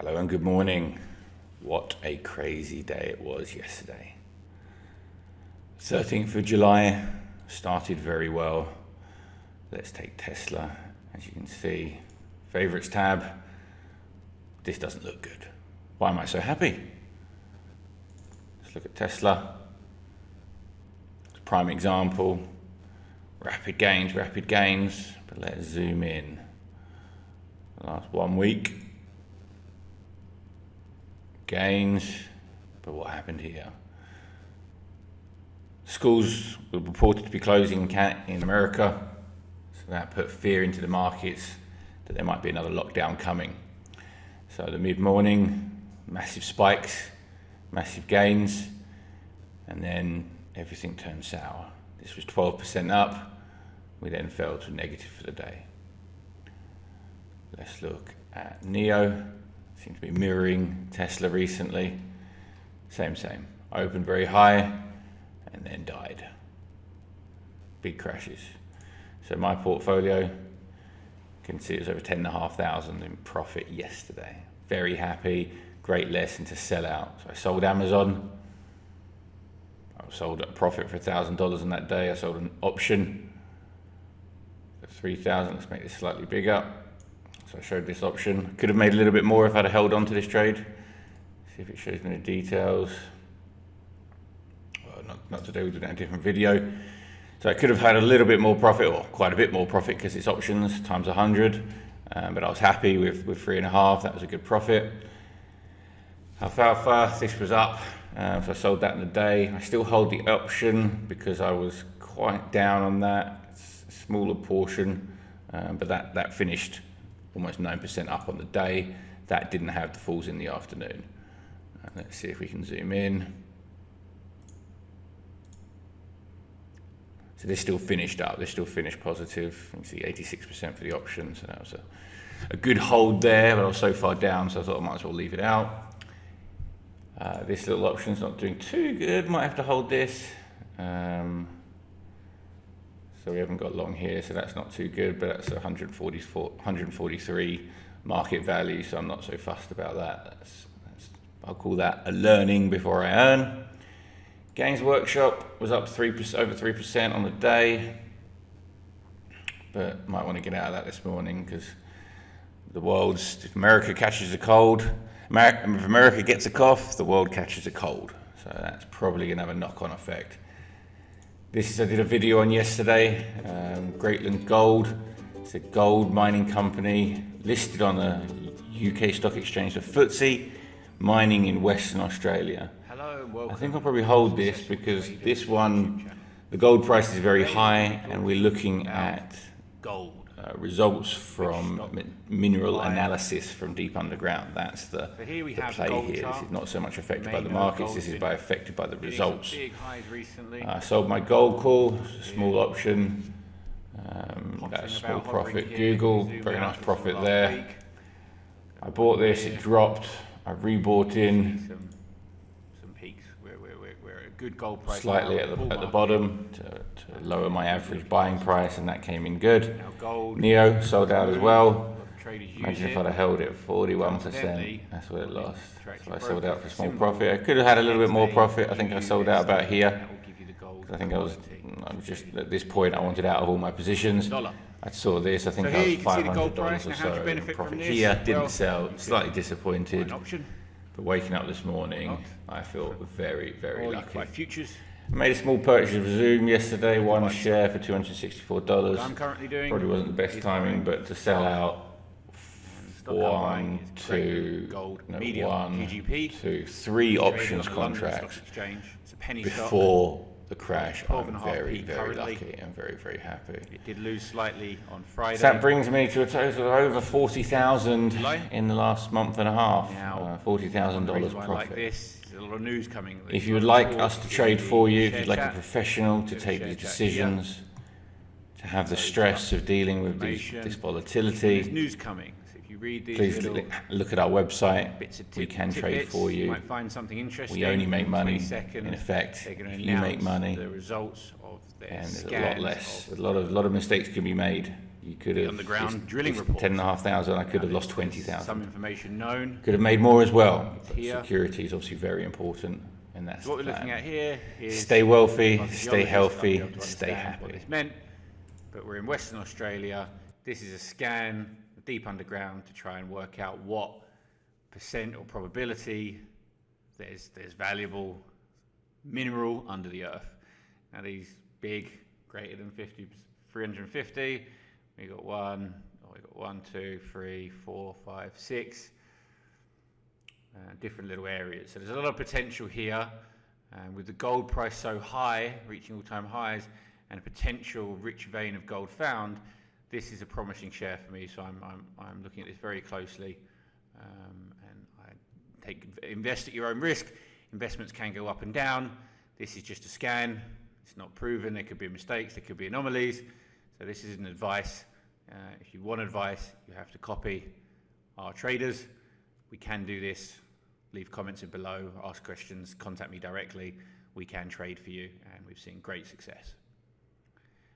Hello and good morning. What a crazy day it was yesterday. 13th of July started very well. Let's take Tesla. As you can see, favorites tab. This doesn't look good. Why am I so happy? Let's look at Tesla. Prime example. Rapid gains, but let's zoom in. The last 1 week. Gains, but what happened here? Schools were reported to be closing in America, so that put fear into the markets that there might be another lockdown coming. So the mid-morning, massive spikes, massive gains, and then everything turned sour. This was 12% up, we then fell to negative for the day. Let's look at NEO. Seems to be mirroring Tesla recently. Same. Opened very high and then died. Big crashes. So my portfolio, you can see it was over 10,500 in profit yesterday. Very happy, great lesson to sell out. So I sold Amazon. I sold at a profit for $1,000 on that day. I sold an option for 3,000. Let's make this slightly bigger. So I showed this option. Could have made a little bit more if I'd held on to this trade. See if it shows me the details. Well, not today, we'll do that in a different video. So I could have had a little bit more profit, or quite a bit more profit, because it's options times 100. But I was happy with 3.5. That was a good profit. Alfalfa, this was up. So I sold that in the day. I still hold the option because I was quite down on that. It's a smaller portion, but that finished almost 9% up on the day. That didn't have the falls in the afternoon. Let's see if we can zoom in. So this still finished up, this still finished positive. You can see 86% for the option, so that was a good hold there, but I was so far down, so I thought I might as well leave it out. This little option's not doing too good, might have to hold this. So we haven't got long here, so that's not too good, but that's 143 market value, so I'm not so fussed about that. I'll call that a learning before I earn. Gains Workshop was up over 3% on the day, but might want to get out of that this morning because if America catches a cold, if America gets a cough, the world catches a cold. So that's probably going to have a knock-on effect. I did a video on yesterday, Greatland Gold. It's a gold mining company listed on the UK stock exchange for FTSE, mining in Western Australia. Hello and welcome. I think I'll probably hold this because this one, the gold price is very high and we're looking at gold results from mineral analysis from deep underground. That's the play here. This is not so much affected by the markets, this is affected by the results. I sold my gold call, a small option, got a small profit. Google, very nice profit there. I bought this, it dropped, I rebought in. Some peaks. We're at a good gold price slightly at the bottom to lower my average buying price, and that came in good. NEO sold out as well. Imagine if I'd have held it at 41%, that's what it lost. So I sold out for small profit. I could have had a little bit more profit. I think I sold out about here. I think I was just at this point I wanted out of all my positions. I saw this, I think I was $500 or so in profit here. Didn't sell, slightly disappointed. But waking up this morning, I feel very, very lucky. I made a small purchase of Zoom yesterday, one share for $264. Probably wasn't the best timing, but to sell out 1, 2, 3 options contracts before the crash. I'm very, very lucky and very, very happy. It did lose slightly on Friday. So that brings me to a total of over 40,000 in the last month and a half. $40,000 profit. There's a lot of news coming. If you would like us to trade for you, if you'd like a professional to take the decisions, to have the stress of dealing with this volatility, there's news coming. Please look at our website. We can trade for you. We only make money, in effect, if you make money, the results of their and there's a lot less. A lot of mistakes can be made. you could The have underground drilling it's reports. 10,500. I could have lost Some 20,000. information known. Could have made more as well. But Here. security is obviously very important, and that's So what the we're looking plan. at here is Stay wealthy, like a stay geologist, healthy, I'll be able to stay understand what happy. this meant, but we're in Western Australia. This is a scan deep underground to try and work out what percent or probability there's valuable mineral under the earth. Now these big, greater than 350, we got 1, 2, 3, 4, 5, 6 different little areas. So there's a lot of potential here, and with the gold price so high, reaching all-time highs, and a potential rich vein of gold found, this is a promising share for me. So I'm looking at this very closely, and I invest at your own risk. Investments can go up and down. This is just a scan. It's not proven. There could be mistakes. There could be anomalies. So this isn't advice. If you want advice, you have to copy our traders. We can do this. Leave comments below, ask questions, contact me directly. We can trade for you, and we've seen great success.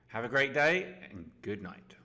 Have a great day and good night.